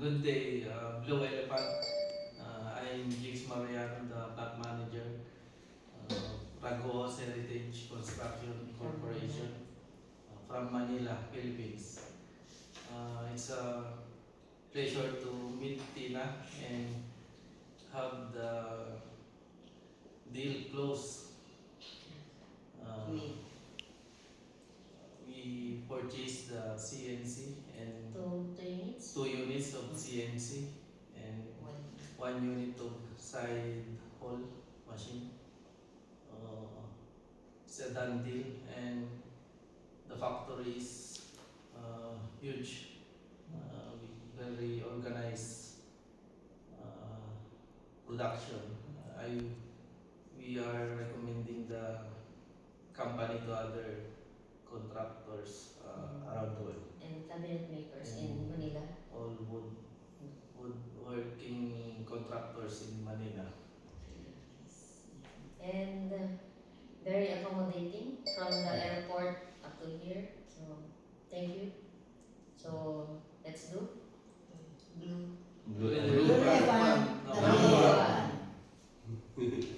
Good day, Blue Elephant. I'm Jigs Mariano, the plant manager, Ragoos Heritage Construction Corporation from Manila, Philippines. It's a pleasure to meet Tina and have the deal closed. We purchased the CNC and two units of CNC and one unit of side hole machine. It's a done deal, and the factory is huge. Very organized production. We are recommending the company to other contractors around the world. And cabinet makers in Manila. All woodworking contractors in Manila. And very accommodating from the airport up to here. So thank you. So let's do.